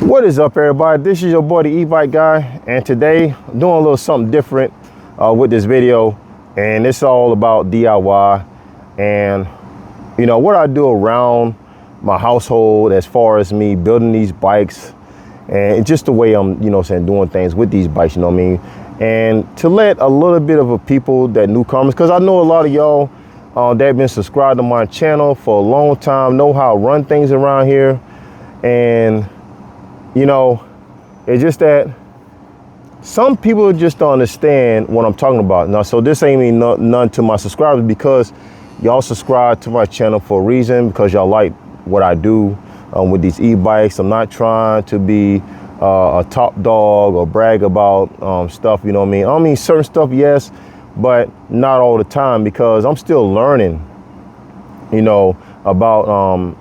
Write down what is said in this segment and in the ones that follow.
What is up, everybody? This is your boy, the E-bike guy, and today I'm doing a little something different with this video, and it's all about DIY and what I do around my household as far as me building these bikes and just the way I'm doing things with these bikes, you know what I mean, and to let a little bit of a people that newcomers, because I know a lot of y'all that have been subscribed to my channel for a long time, know how to run things around here. And it's just that some people just don't understand what I'm talking about. Now, so this ain't mean none to my subscribers, because y'all subscribe to my channel for a reason, because y'all like what I do with these e-bikes. I'm not trying to be a top dog or brag about stuff, you know what I mean? I mean, certain stuff, yes, but not all the time, because I'm still learning, about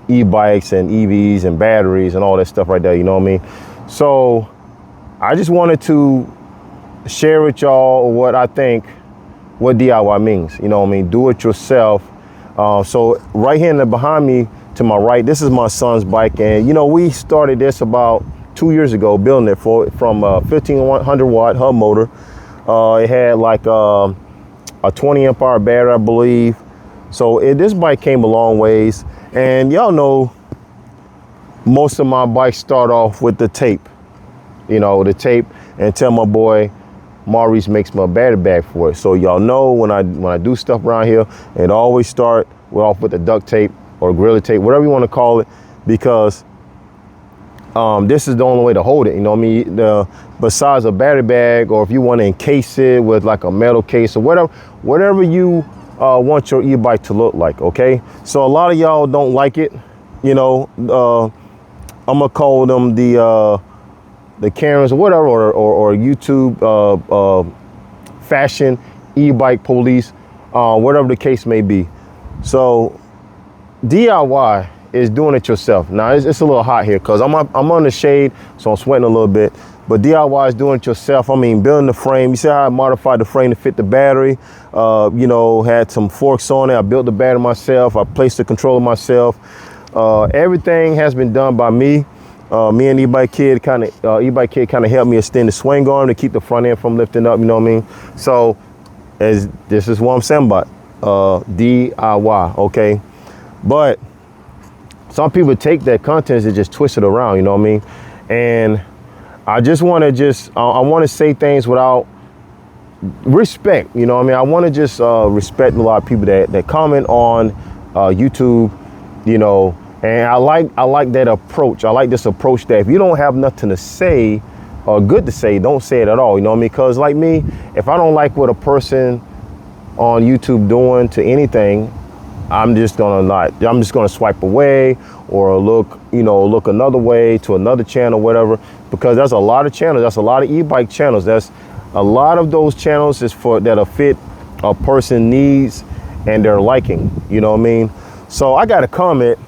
e-bikes and EVs and batteries and all that stuff right there, you know what I mean? So I just wanted to share with y'all what I think what DIY means, you know what I mean? Do it yourself. So right here behind me to my right, this is my son's bike, and we started this about 2 years ago, building it from a 1500 watt hub motor. It had like a 20 amp hour battery, I believe. So this bike came a long ways. And y'all know most of my bikes start off with the tape, until my boy Maurice makes my battery bag for it. So y'all know when I do stuff around here, it always start off with the duct tape or Gorilla tape, whatever you want to call it, because this is the only way to hold it, you know what I mean? Besides a battery bag, or if you want to encase it with like a metal case or whatever you want your e-bike to look like, okay? So a lot of y'all don't like it, I'm gonna call them the Karens or whatever, or YouTube fashion e-bike police, whatever the case may be. So DIY is doing it yourself. Now it's a little hot here because I'm on the shade, so I'm sweating a little bit. But DIY is doing it yourself. I mean, building the frame. You see how I modified the frame to fit the battery? Had some forks on it. I built the battery myself. I placed the controller myself. Everything has been done by me. Me and E-bike kid kind of helped me extend the swing arm to keep the front end from lifting up. You know what I mean? So this is what I'm saying about DIY. Okay, but some people take that content and just twist it around. You know what I mean? And I just want to I want to say things without respect, you know what I mean? I want to just respect a lot of people that comment on YouTube, and I like that approach. I like this approach that if you don't have nothing to say or good to say, don't say it at all, you know what I mean? Because like me, if I don't like what a person on YouTube doing to anything, I'm just gonna swipe away or look another way to another channel, whatever, because there's a lot of channels. That's a lot of e-bike channels. That's a lot of those channels is that'll fit a person needs and their liking, you know what I mean? So I got a comment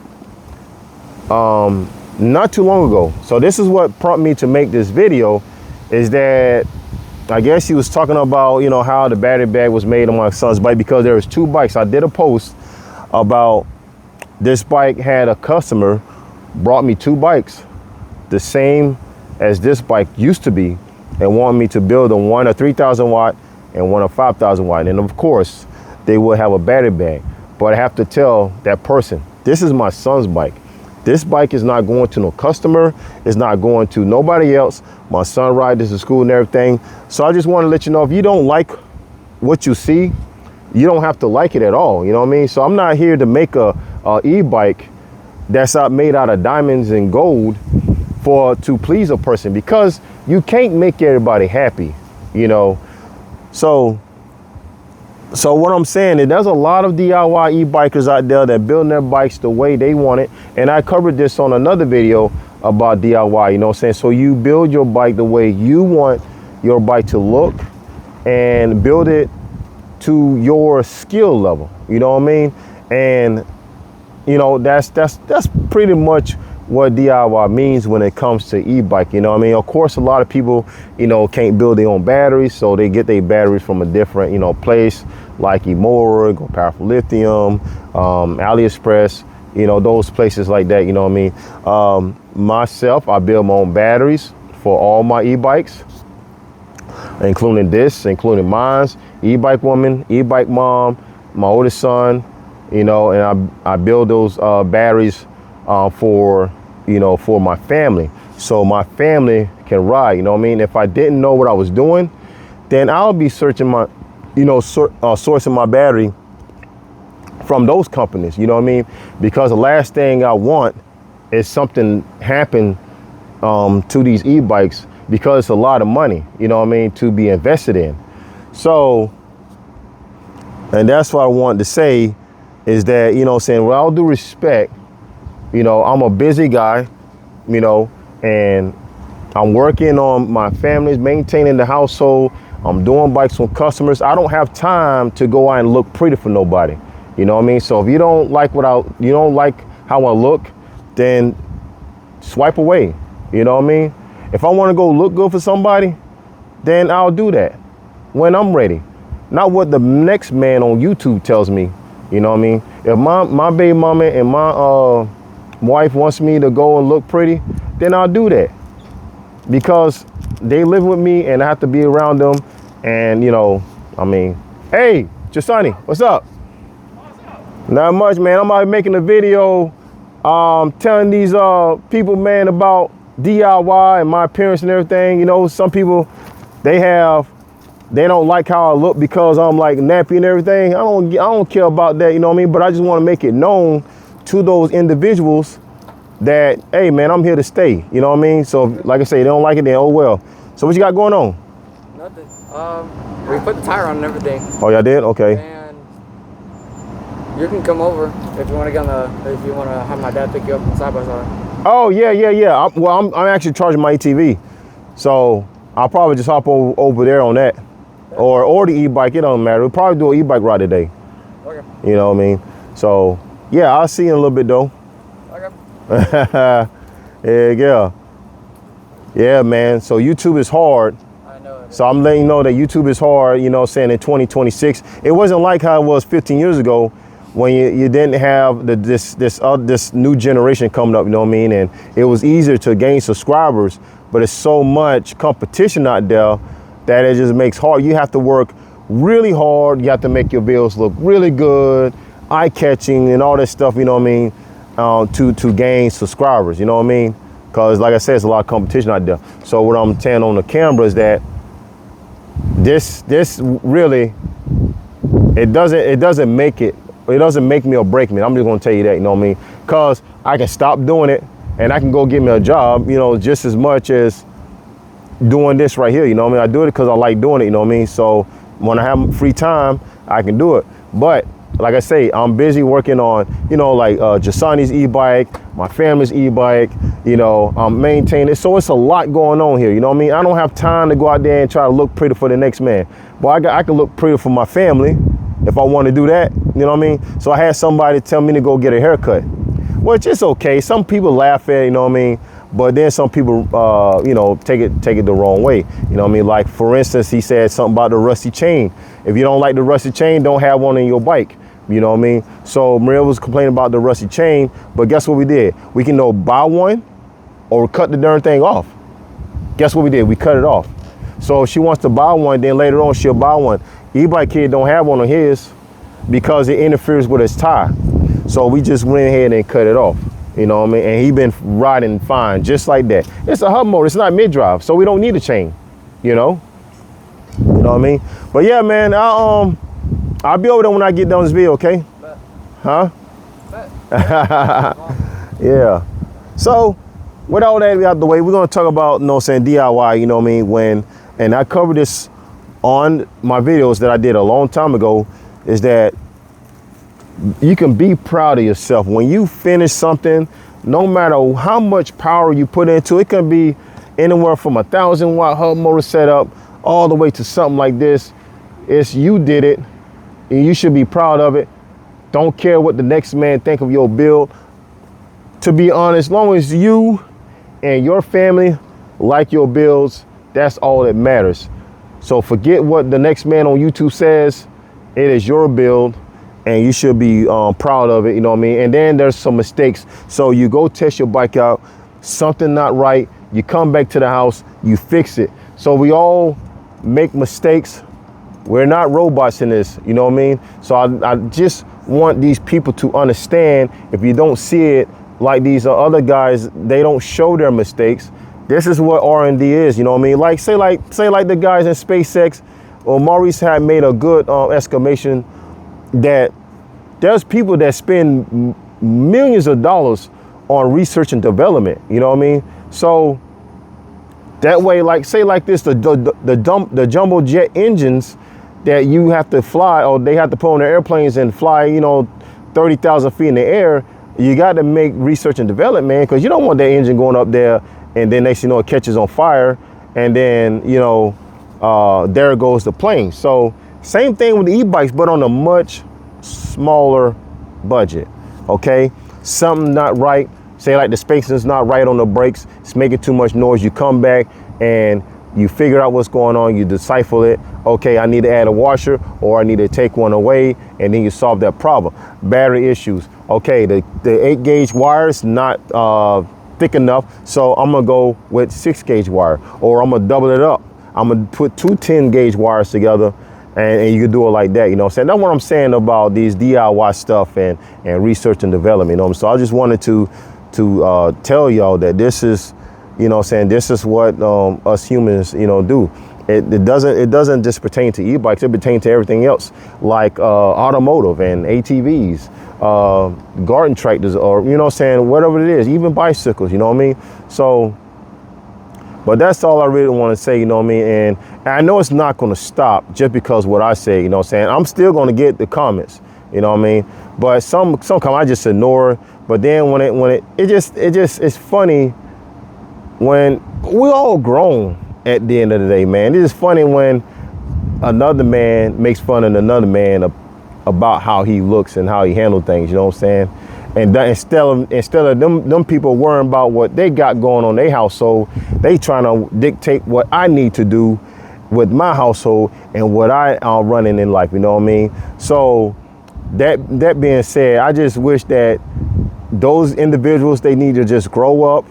not too long ago. So this is what prompted me to make this video, is that I guess he was talking about, how the battery bag was made on my son's bike, because there was two bikes. I did a post about this bike. Had a customer brought me two bikes the same as this bike used to be, and wanted me to build one a 3,000 watt and one a 5,000 watt, and of course they would have a battery bag. But I have to tell that person, this is my son's bike. This bike is not going to no customer. It's not going to nobody else. My son rides this to school and everything. So I just want to let you know, if you don't like what you see, you don't have to like it at all, you know what I mean? So I'm not here to make a e-bike that's made out of diamonds and gold to please a person, because you can't make everybody happy, So what I'm saying is there's a lot of DIY e-bikers out there that build their bikes the way they want it. And I covered this on another video about DIY, you know what I'm saying? So you build your bike the way you want your bike to look, and build it to your skill level, you know what I mean? And that's pretty much what DIY means when it comes to e-bike, you know what I mean? Of course, a lot of people, can't build their own batteries, so they get their batteries from a different, place like Emorg or Powerful Lithium, AliExpress, you know, those places like that, you know what I mean? Myself, I build my own batteries for all my e-bikes, including mine's, e-bike woman, e-bike mom, my oldest son, you know, and I build those batteries for, you know, for my family. So my family can ride, you know what I mean? If I didn't know what I was doing, then I'll be searching my, you know, sourcing my battery from those companies, you know what I mean? Because the last thing I want is something happen to these e-bikes, because it's a lot of money, you know what I mean, to be invested in. So, and that's what I wanted to say is that, you know, saying, with all due respect, you know, I'm a busy guy, you know, and I'm working on my family's, maintaining the household. I'm doing bikes from customers. I don't have time to go out and look pretty for nobody. You know what I mean? So if you don't like you don't like how I look, then swipe away. You know what I mean? If I want to go look good for somebody, then I'll do that when I'm ready. Not what the next man on YouTube tells me. You know what I mean? If my baby mama and my wife wants me to go and look pretty, then I'll do that. Because they live with me and I have to be around them. And, you know, I mean, hey, Jasani, what's up? Not much, man. I'm out making a video telling these people, man, about DIY and my appearance and everything. You know, some people, they don't like how I look because I'm like nappy and everything. I don't care about that, you know what I mean? But I just want to make it known to those individuals that, hey, man, I'm here to stay. You know what I mean? So, like I say, they don't like it, then oh well. So what you got going on? Nothing. We put the tire on and everything. Oh, y'all did? Okay. And you can come over if you want to get if you want to have my dad pick you up side by side. Oh yeah. I'm actually charging my ATV, so I'll probably just hop over there on that, yeah. or the e-bike. It don't matter. We'll probably do an e-bike ride today. Okay. You know what I mean? So yeah, I'll see you in a little bit though. Okay. Yeah, man. So YouTube is hard. I know. So I'm letting you know that YouTube is hard. You know, saying in 2026, it wasn't like how it was 15 years ago. When you didn't have this new generation coming up, you know what I mean? And it was easier to gain subscribers, but it's so much competition out there that it just makes hard. You have to work really hard. You have to make your videos look really good, eye-catching and all that stuff, you know what I mean? To gain subscribers, you know what I mean? Because like I said, it's a lot of competition out there. So what I'm telling on the camera is that this really, it doesn't make me or break me. I'm just gonna tell you that, you know what I mean? Cause I can stop doing it and I can go get me a job, you know, just as much as doing this right here, you know what I mean? I do it because I like doing it, you know what I mean? So when I have free time, I can do it. But like I say, I'm busy working on, you know, like Jasani's e-bike, my family's e-bike, you know, I'm maintaining it. So it's a lot going on here, you know what I mean? I don't have time to go out there and try to look pretty for the next man. But I can look pretty for my family if I want to do that, you know what I mean? So I had somebody tell me to go get a haircut, which is okay. Some people laugh at it, you know what I mean? But then some people, you know, take it the wrong way. You know what I mean? Like, for instance, he said something about the rusty chain. If you don't like the rusty chain, don't have one in your bike. You know what I mean? So Maria was complaining about the rusty chain, but guess what we did? We can either buy one or cut the darn thing off. Guess what we did? We cut it off. So if she wants to buy one, then later on she'll buy one. E-bike kid don't have one on his because it interferes with his tire. So we just went ahead and cut it off. You know what I mean? And he been riding fine, just like that. It's a hub motor, it's not mid-drive, so we don't need a chain, you know? You know what I mean? But yeah, man, I'll be over there when I get done this video, okay? Bet. Huh? Bet. Yeah. So with all that out the way, we're gonna talk about, you know what I'm saying, DIY, you know what I mean? And I covered this on my videos that I did a long time ago, is that you can be proud of yourself. When you finish something, no matter how much power you put into it, can be anywhere from 1,000-watt hub motor setup all the way to something like this. It's you did it, and you should be proud of it. Don't care what the next man think of your build. To be honest, as long as you and your family like your builds, that's all that matters. So forget what the next man on YouTube says. It is your build, and you should be proud of it, you know what I mean? And then there's some mistakes. So you go test your bike out, something not right, you come back to the house, you fix it. So we all make mistakes. We're not robots in this, you know what I mean? So I just want these people to understand, if you don't see it like these other guys, they don't show their mistakes. This is what R&D is, you know what I mean? Like say like the guys in SpaceX, or Maurice had made a good exclamation that there's people that spend millions of dollars on research and development, you know what I mean? So that way, like say like this, the jumbo jet engines that you have to fly, or they have to put on their airplanes and fly, you know, 30,000 feet in the air, you got to make research and development, man, because you don't want that engine going up there and then next thing you know it catches on fire, and then, you know, there goes the plane. So same thing with the e-bikes, but on a much smaller budget, okay? Something not right, say like the spacing's not right on the brakes, it's making too much noise, you come back and you figure out what's going on, you decipher it, okay, I need to add a washer, or I need to take one away, and then you solve that problem. Battery issues, okay, the 8 gauge wire is not thick enough, so I'm gonna go with 6 gauge wire, or I'm gonna double it up. I'm gonna put 2 10 gauge wires together, and you can do it like that, you know what I'm saying? That's what I'm saying about these DIY stuff and research and development, you know. So I just wanted to tell y'all that this is, you know what I'm saying, this is what us humans, you know, do. It doesn't just pertain to e-bikes, it pertains to everything else, like automotive and ATVs, garden tractors, or, you know what I'm saying, whatever it is, even bicycles, you know what I mean? So, but that's all I really want to say, you know what I mean? And I know it's not going to stop just because what I say, you know what I'm saying? I'm still going to get the comments, you know what I mean? But some comments I just ignore. But then when it's funny when we're all grown at the end of the day, man. It is funny when another man makes fun of another man about how he looks and how he handles things, you know what I'm saying? And that instead of them people worrying about what they got going on in their household, they trying to dictate what I need to do with my household and what I are running in life, you know what I mean? So that being said, I just wish that those individuals, they need to just grow up,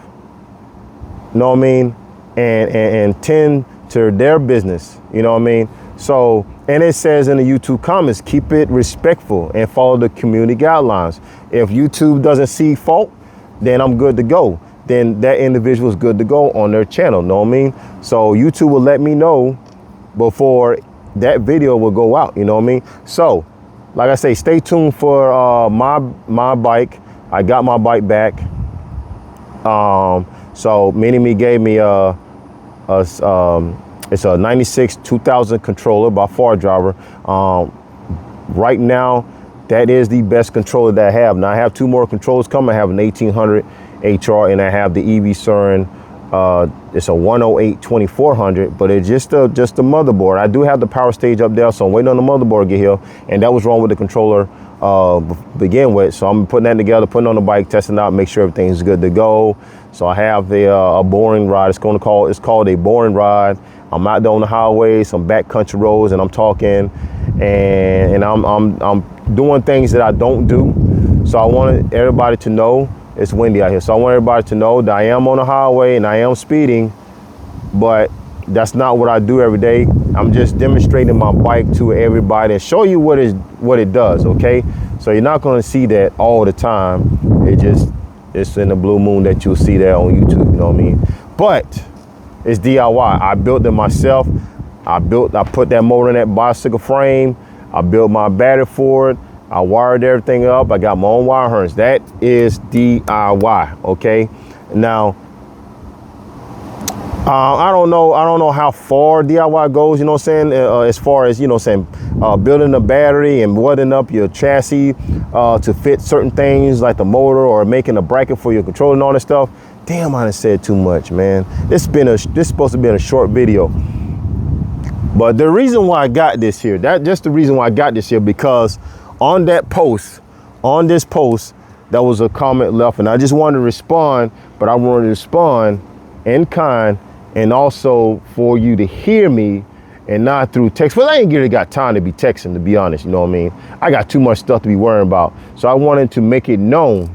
you know what I mean, and tend to their business, you know what I mean? So, and it says in the YouTube comments, keep it respectful and follow the community guidelines. If YouTube doesn't see fault, then I'm good to go. Then that individual is good to go on their channel, know what I mean? So YouTube will let me know before that video will go out, you know what I mean? So, like I say, stay tuned for my bike. I got my bike back. So Mini-Me gave me it's a 96 2000 controller by Far Driver. Right now, that is the best controller that I have. Now I have 2 more controllers coming. I have an 1800 HR and I have the EV Cern. It's a 108 2400, but it's just the motherboard. I do have the power stage up there, so I'm waiting on the motherboard to get here. And that was wrong with the controller begin with. So I'm putting that together, putting on the bike, testing out, make sure everything's good to go. So I have a boring ride. It's called a boring ride. I'm out there on the highway, some backcountry roads, and I'm talking, and I'm doing things that I don't do. So I wanted everybody to know it's windy out here. So I want everybody to know that I am on the highway and I am speeding, but that's not what I do every day. I'm just demonstrating my bike to everybody and show you what it does, okay? So you're not gonna see that all the time. It's in the blue moon that you'll see that on YouTube, you know what I mean? But it's DIY. I built it myself. I put that motor in that bicycle frame. I built my battery for it. I wired everything up. I got my own wire harness. That is DIY, okay? Now, I don't know how far DIY goes, you know what I'm saying? As far as, you know what I'm saying, building a battery and welding up your chassis to fit certain things like the motor, or making a bracket for your controller and all that stuff. Damn, I done said too much, man. This supposed to be a short video. But the reason why I got this here, because on this post, there was a comment left, and I just wanted to respond, but I wanted to respond in kind, and also for you to hear me and not through text. But I ain't really got time to be texting, to be honest, you know what I mean? I got too much stuff to be worrying about. So I wanted to make it known,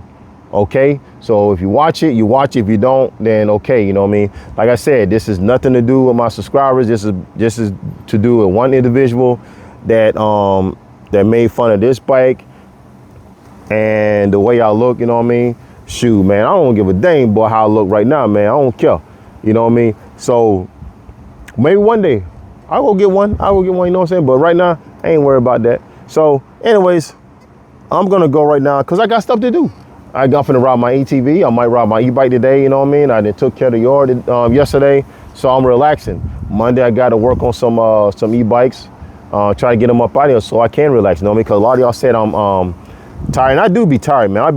okay? So if you watch it, you watch it. If you don't, then okay, you know what I mean? Like I said, this is nothing to do with my subscribers. This is to do with one individual that that made fun of this bike and the way I look, you know what I mean? Shoot, man, I don't give a dang, boy, how I look right now, man. I don't care, you know what I mean? So maybe one day I'll go get one. I'll go get one, you know what I'm saying? But right now, I ain't worried about that. So anyways, I'm gonna go right now because I got stuff to do. I'm finna ride my ATV. I might ride my e-bike today, you know what I mean? I done took care of the yard yesterday, so I'm relaxing. Monday, I gotta work on some e-bikes, try to get them up out of here so I can relax, you know what I mean? Because a lot of y'all said I'm tired, and I do be tired, man. I'd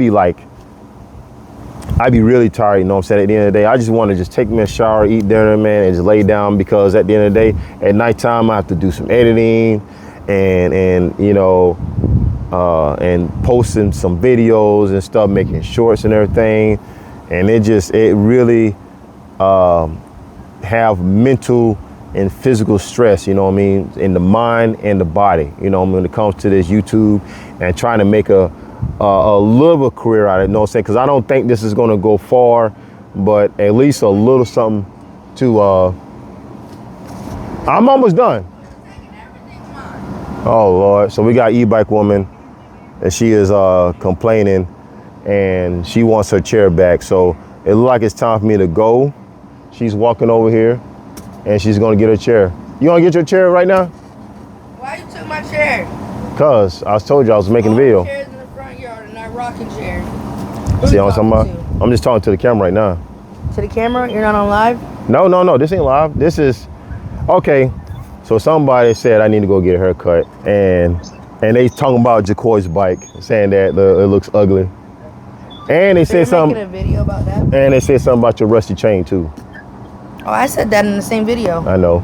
be really tired, you know what I'm saying? At the end of the day, I just want to just take me a shower, eat dinner, man, and just lay down, because at the end of the day, at nighttime, I have to do some editing and you know, and posting some videos and stuff, making shorts and everything. And it really have mental and physical stress, you know what I mean, in the mind and the body, you know what I mean, when it comes to this YouTube and trying to make a little career out of it, you know what I'm saying? Because I don't think this is going to go far, but at least a little something to, I'm almost done. Oh, Lord. So we got e-bike woman, and she is complaining, and she wants her chair back. So it looks like it's time for me to go. She's walking over here, and she's going to get her chair. You want to get your chair right now? Why you took my chair? Because I told you I was making a video. Chairs in the front yard and not rocking chairs. See what I'm talking about? I'm just talking to the camera right now. To the camera? You're not on live? No, this ain't live. This is, okay. So somebody said I need to go get a haircut, and they talking about Jacoy's bike, saying that it looks ugly. And they said something. Making a video about that? And they said something about your rusty chain too. Oh, I said that in the same video. I know.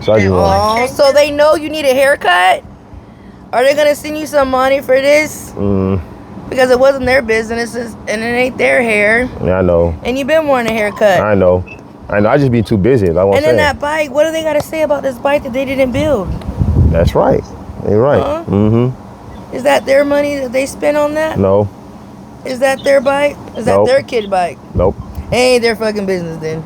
So I just want. Oh, so they know you need a haircut? Are they gonna send you some money for this? Because it wasn't their business and it ain't their hair. Yeah, I know. And you've been wanting a haircut. I know. I just be too busy. Like and then that bike, what do they gotta say about this bike that they didn't build? That's right. You're right. Is that their money that they spent on that? No. Is that their bike? Is that their kid bike? Nope. Ain't their fucking business then.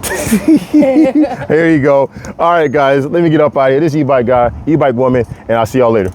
Here you go. All right, guys, let me get up out of here. This is E-bike guy, E-bike woman, and I'll see y'all later.